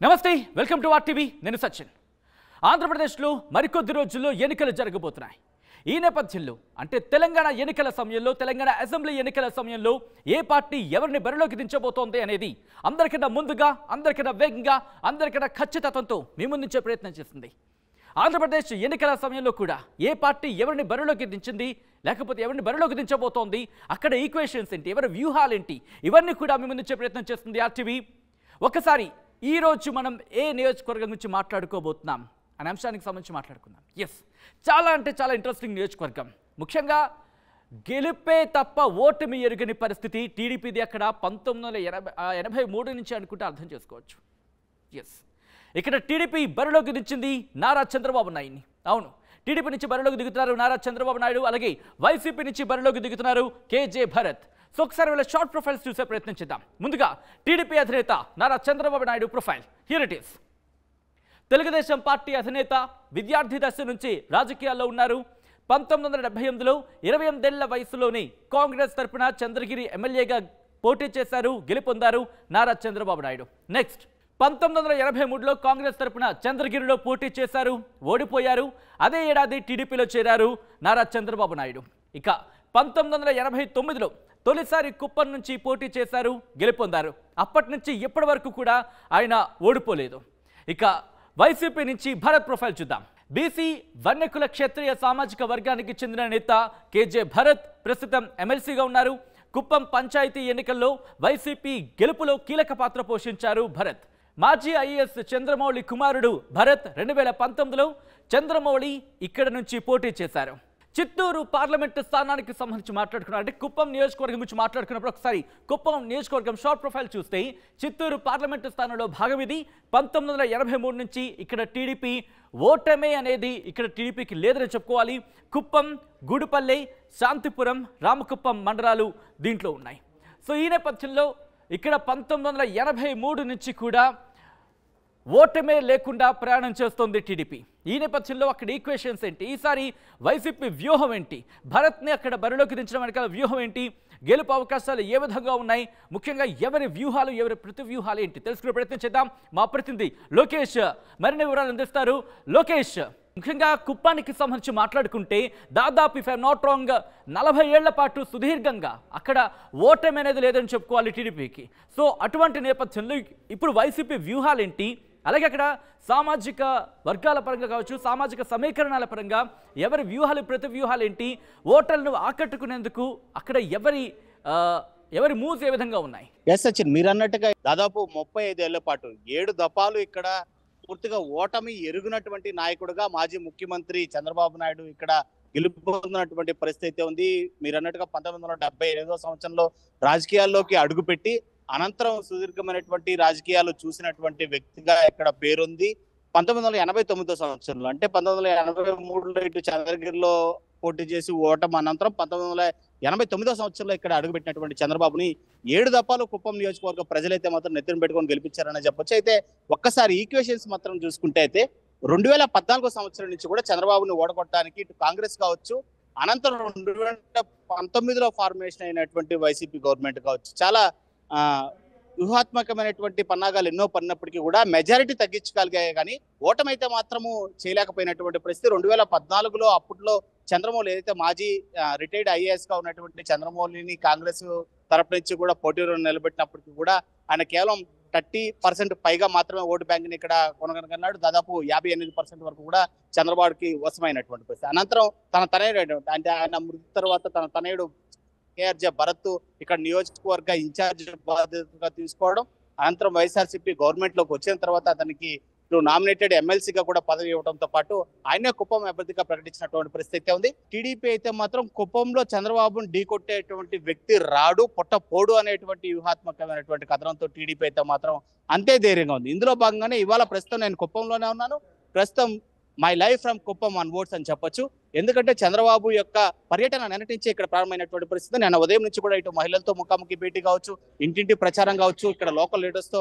నమస్తే welcome to RTV నేను సచిన్ ఆంధ్రప్రదేశ్లో మరికొద్ది రోజుల్లో ఎన్నికలు జరగబోతున్నాయి ఈ నేపథ్యంలో అంటే తెలంగాణ ఎన్నికల సమయంలో తెలంగాణ అసెంబ్లీ ఎన్నికల సమయంలో ఏ పార్టీ ఎవరిని బరిలోకి దించబోతోంది అనేది అందరికన్నా ముందుగా అందరికన్నా వేగంగా అందరికన్నా ఖచ్చితత్వంతో మీ ముందుంచే ప్రయత్నం చేస్తుంది ఆంధ్రప్రదేశ్ ఎన్నికల సమయంలో కూడా ఏ పార్టీ ఎవరిని బరిలోకి దించింది లేకపోతే ఎవరిని బరిలోకి దించబోతోంది అక్కడ ఈక్వేషన్స్ ఏంటి ఎవరి వ్యూహాలు ఏంటి ఇవన్నీ కూడా మీ ముందుంచే ప్రయత్నం చేస్తుంది ఆర్టీవీ ఒకసారి ఈ రోజు మనం ఏ నియోజకవర్గం గురించి మాట్లాడుకోబోతున్నాం అనే అంశానికి సంబంధించి మాట్లాడుకుందాం ఎస్ చాలా అంటే చాలా ఇంట్రెస్టింగ్ నియోజకవర్గం ముఖ్యంగా గెలుపే తప్ప ఓటమి ఎరుగని పరిస్థితి టీడీపీది అక్కడ 1983 నుంచి అనుకుంటే అర్థం చేసుకోవచ్చు ఎస్ ఇక్కడ టీడీపీ బరిలోకి దించింది నారా చంద్రబాబు నాయుడిని అవును టీడీపీ నుంచి బరిలోకి దిగుతున్నారు నారా చంద్రబాబు నాయుడు అలాగే వైసీపీ నుంచి బరిలోకి దిగుతున్నారు కేజే భరత్ సో ఒకసారి వీళ్ళ షార్ట్ ప్రొఫైల్స్ చూసే ప్రయత్నం చేద్దాం ముందుగా టీడీపీ అధినేత Nara Chandrababu Naidu profile here it is Telugu Desam party అధినేత విద్యార్థి దశ నుంచి రాజకీయాల్లో ఉన్నారు 1978లో 28 ఏళ్ల వయసులోనే కాంగ్రెస్ తరపున చంద్రగిరి ఎమ్మెల్యేగా పోటీ చేశారు గెలుపొందారు నారా చంద్రబాబు నాయుడు నెక్స్ట్ 1983లో కాంగ్రెస్ తరపున చంద్రగిరిలో పోటీ చేశారు ఓడిపోయారు అదే ఏడాది టీడీపీలో చేరారు నారా చంద్రబాబు నాయుడు ఇక 1989లో తొలిసారి కుప్పం నుంచి పోటీ చేశారు గెలుపొందారు అప్పటి నుంచి ఇప్పటి వరకు కూడా ఆయన ఓడిపోలేదు ఇక వైసీపీ నుంచి భరత్ ప్రొఫైల్ చూద్దాం బీసీ వన్యకుల క్షత్రియ సామాజిక వర్గానికి చెందిన నేత కేజే భరత్ ప్రస్తుతం ఎమ్మెల్సీగా ఉన్నారు కుప్పం పంచాయతీ ఎన్నికల్లో వైసీపీ గెలుపులో కీలక పాత్ర పోషించారు భరత్ మాజీ ఐఏఎస్ చంద్రమౌళి కుమారుడు భరత్ 2019లో చంద్రమౌళి ఇక్కడ నుంచి పోటీ చేశారు చిత్తూరు పార్లమెంటు స్థానానికి సంబంధించి మాట్లాడుకున్నారు అంటే కుప్పం నియోజకవర్గం గురించి మాట్లాడుకున్నప్పుడు ఒకసారి కుప్పం నియోజకవర్గం షార్ట్ ప్రొఫైల్ చూస్తే చిత్తూరు పార్లమెంటు స్థానంలో భాగం ఇది 1983 నుంచి ఇక్కడ టీడీపీ ఓటమే అనేది ఇక్కడ టీడీపీకి లేదని చెప్పుకోవాలి కుప్పం గూడుపల్లె శాంతిపురం రామకుప్పం మండలాలు దీంట్లో ఉన్నాయి సో ఈ నేపథ్యంలో ఇక్కడ 1983 నుంచి కూడా ఓటమే లేకుండా ప్రయాణం చేస్తోంది టీడీపీ ఈ నేపథ్యంలో అక్కడ ఈక్వేషన్స్ ఏంటి ఈసారి వైసీపీ వ్యూహం ఏంటి భరత్ని అక్కడ బరిలోకి దించడం వెనకాల వ్యూహం ఏంటి గెలుపు అవకాశాలు ఏ విధంగా ఉన్నాయి ముఖ్యంగా ఎవరి వ్యూహాలు ఎవరి ప్రతి వ్యూహాలు ఏంటి తెలుసుకునే ప్రయత్నం చేద్దాం మా ప్రతినిధి లోకేష్ మరిన్ని వివరాలు అందిస్తారు లోకేష్ ముఖ్యంగా కుప్పానికి సంబంధించి మాట్లాడుకుంటే దాదాపు ఇఫ్ ఐఎమ్ నాట్ రాంగ్ 40 ఏళ్ల పాటు సుదీర్ఘంగా అక్కడ ఓటమి అనేది లేదని చెప్పుకోవాలి టీడీపీకి సో అటువంటి నేపథ్యంలో ఇప్పుడు వైసీపీ వ్యూహాలు ఏంటి అలాగే అక్కడ సామాజిక వర్గాల పరంగా కావచ్చు సామాజిక సమీకరణాల పరంగా ఎవరి వ్యూహాలు ప్రతి వ్యూహాలు ఏంటి ఓటర్లను ఆకట్టుకునేందుకు అక్కడ ఎవరి మూవ్స్ ఏ విధంగా ఉన్నాయి ఎస్ సచిన్ మీరు అన్నట్టుగా దాదాపు 35 ఏళ్ల పాటు 7 దఫాలు ఇక్కడ పూర్తిగా ఓటమి ఎరుగునటువంటి నాయకుడుగా మాజీ ముఖ్యమంత్రి చంద్రబాబు నాయుడు ఇక్కడ గెలుపొందినటువంటి పరిస్థితి ఉంది మీరు అన్నట్టుగా 1978వ సంవత్సరంలో రాజకీయాల్లోకి అడుగుపెట్టి అనంతరం సుదీర్ఘమైనటువంటి రాజకీయాలు చూసినటువంటి వ్యక్తిగా ఇక్కడ పేరుంది 1989వ సంవత్సరంలో అంటే 1983లో ఇటు చంద్రగిరిలో పోటీ చేసి ఓటమి అనంతరం 1989వ సంవత్సరంలో ఇక్కడ అడుగుపెట్టినటువంటి చంద్రబాబుని 7 దఫాలు కుప్పం నియోజకవర్గ ప్రజలైతే మాత్రం నెత్తిన పెట్టుకొని గెలిపించారని చెప్పొచ్చు అయితే ఒక్కసారి ఈక్వేషన్స్ మాత్రం చూసుకుంటే అయితే 2014 సంవత్సరం నుంచి కూడా చంద్రబాబుని ఓడగొట్టడానికి ఇటు కాంగ్రెస్ కావచ్చు అనంతరం 2019లో ఫార్మేషన్ అయినటువంటి వైసీపీ గవర్నమెంట్ కావచ్చు చాలా వ్యూహాత్మకమైనటువంటి పన్నాగాలు ఎన్నో పడినప్పటికీ కూడా మెజారిటీ తగ్గించగలిగాయి కానీ ఓటమైతే మాత్రము చేయలేకపోయినటువంటి పరిస్థితి 2014లో అప్పట్లో చంద్రమౌళి ఏదైతే మాజీ రిటైర్డ్ ఐఏఎస్ గా ఉన్నటువంటి చంద్రమౌళిని కాంగ్రెస్ తరపు నుంచి కూడా పోటీలో నిలబెట్టినప్పటికీ కూడా ఆయన కేవలం 30% పైగా మాత్రమే ఓటు బ్యాంక్ ని ఇక్కడ కొనగలిగినాడు దాదాపు 58% వరకు కూడా చంద్రబాబుకి వశమైనటువంటి పరిస్థితి అనంతరం తన తనయుడు అంటే ఆయన మృతి తర్వాత తన తనయుడు కేఆర్జే భరత్ ఇక్కడ నియోజకవర్గ ఇన్ఛార్జ్ బాధ్యతగా తీసుకోవడం అనంతరం వైఎస్ఆర్సీపీ గవర్నమెంట్ లోకి వచ్చిన తర్వాత అతనికి నామినేటెడ్ ఎమ్మెల్సీగా కూడా పదవి ఇవ్వడంతో పాటు ఆయనే కుప్పం అభ్యర్థిగా ప్రకటించినటువంటి పరిస్థితి ఉంది టీడీపీ అయితే మాత్రం కుప్పంలో చంద్రబాబును ఢీకొట్టేటువంటి వ్యక్తి రాడు పొట్టపోడు అనేటువంటి వ్యూహాత్మకమైనటువంటి కథనంతో టీడీపీ అయితే మాత్రం అంతే ధైర్యంగా ఉంది ఇందులో భాగంగానే ఇవాళ ప్రస్తుతం నేను కుప్పంలోనే ఉన్నాను ప్రస్తుతం my life from Kuppam on words అని చెప్పొచ్చు ఎందుకంటే చంద్రబాబు యొక్క పర్యటన నిన్నటించి ఇక్కడ ప్రారంభమైనటువంటి పరిస్థితి నేను ఉదయం నుంచి కూడా ఇటు మహిళలతో ముఖాముఖి భేటీ కావచ్చు ఇంటింటి ప్రచారం కావచ్చు ఇక్కడ లోకల్ లీడర్స్ తో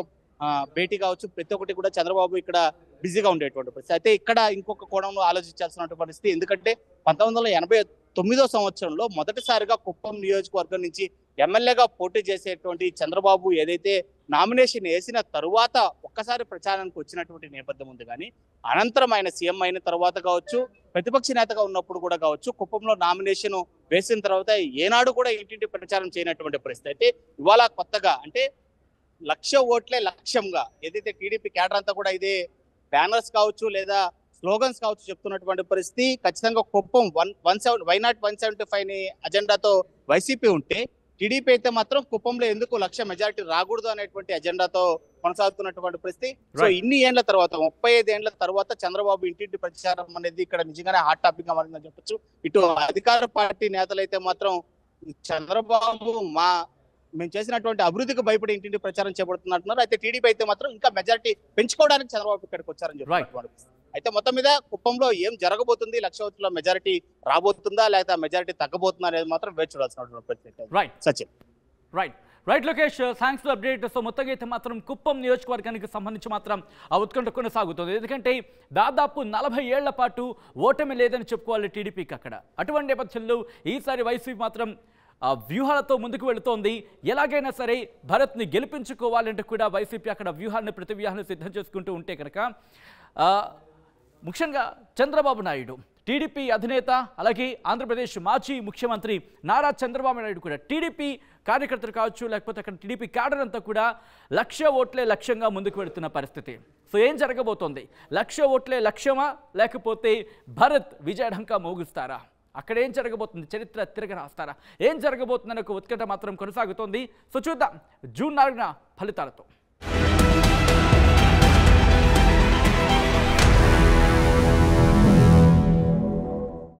భేటీ కావచ్చు ప్రతి ఒక్కటి కూడా చంద్రబాబు ఇక్కడ బిజీగా ఉండేటువంటి పరిస్థితి అయితే ఇక్కడ ఇంకొక కోణంలో ఆలోచించాల్సిన పరిస్థితి ఎందుకంటే 1989వ సంవత్సరంలో మొదటిసారిగా కుప్పం నియోజకవర్గం నుంచి ఎమ్మెల్యేగా పోటీ చేసేటువంటి చంద్రబాబు ఏదైతే నామినేషన్ వేసిన తరువాత ఒక్కసారి ప్రచారానికి వచ్చినటువంటి నేపథ్యం ఉంది. కానీ అనంతరం ఆయన సీఎం అయిన తర్వాత కావచ్చు, ప్రతిపక్ష నేతగా ఉన్నప్పుడు కూడా కావచ్చు, కుప్పంలో నామినేషన్ వేసిన తర్వాత ఏనాడు కూడా ఇంటింటి ప్రచారం చేయనటువంటి పరిస్థితి. అయితే ఇవాళ కొత్తగా అంటే 1,00,000 ఓట్లే లక్ష్యంగా ఏదైతే టీడీపీ కేడర్ అంతా కూడా ఇదే బ్యానర్స్ కావచ్చు లేదా స్లోగన్స్ కావచ్చు చెప్తున్నటువంటి పరిస్థితి. ఖచ్చితంగా కుప్పం వైనాట్ 175 అజెండాతో వైసీపీ ఉంటే, టీడీపీ అయితే మాత్రం కుప్పంలో ఎందుకు 1,00,000 మెజారిటీ రాకూడదు అనేటువంటి అజెండాతో కొనసాగుతున్నటువంటి పరిస్థితి. సో ఇన్ని ఏళ్ల తర్వాత 35 ఏళ్ల తర్వాత చంద్రబాబు ఇంటింటి ప్రచారం అనేది ఇక్కడ నిజంగానే హాట్ టాపిక్ గా మారిందని చెప్పొచ్చు. ఇటు అధికార పార్టీ నేతలైతే మాత్రం చంద్రబాబు మేము చేసినటువంటి అభివృద్ధికి భయపడి ఇంటింటి ప్రచారం చేపడుతున్నట్టున్నారు. అయితే టీడీపీ అయితే మాత్రం ఇంకా మెజారిటీ పెంచుకోవడానికి చంద్రబాబు ఇక్కడికి వచ్చారని చెప్తున్నారు. అయితే మొత్తం మీద కుప్పంలో ఏం జరగబోతుంది, 1,00,000 ఓట్ల మెజారిటీ రాబోతుందా లేకపోతే మెజారిటీ తగ్గబోతుందా అనేది మాత్రం వేచి చూడాల్సినటువంటి పరిస్థితి. Sachin right Lokesh, thanks for update. So మొత్తంగా అయితే మాత్రం కుప్పం నియోజకవర్గానికి సంబంధించి మాత్రం ఆ ఉత్కంఠ కొనసాగుతుంది. ఎందుకంటే దాదాపు 40 ఏళ్ల పాటు ఓటమి లేదని చెప్పుకోవాలి టీడీపీకి అక్కడ. అటువంటి నేపథ్యంలో ఈసారి వైసీపీ మాత్రం వ్యూహాలతో ముందుకు వెళుతోంది. ఎలాగైనా సరే భరత్ని గెలిపించుకోవాలంటే కూడా వైసీపీ అక్కడ ప్రతి వ్యూహాన్ని సిద్ధం చేసుకుంటూ ఉంటే కనుక ముఖ్యంగా చంద్రబాబు నాయుడు టీడీపీ అధినేత, అలాగే ఆంధ్రప్రదేశ్ మాజీ ముఖ్యమంత్రి నారా చంద్రబాబు నాయుడు కూడా టీడీపీ కార్యకర్తలు కావచ్చు, లేకపోతే అక్కడ టీడీపీ క్యాడర్ అంతా కూడా 1,00,000 ఓట్లే లక్ష్యంగా ముందుకు వెళుతున్న పరిస్థితి. సో ఏం జరగబోతోంది? 1,00,000 ఓట్లే లక్ష్యమా, లేకపోతే భరత్ విజయఢంకా మోగిస్తారా? అక్కడ ఏం జరగబోతుంది? చరిత్ర తిరగ రాస్తారా? ఏం జరగబోతుందనే ఒక ఉత్కంఠ మాత్రం కొనసాగుతోంది. సో చూద్దాం జూన్ 4న ఫలితాలతో.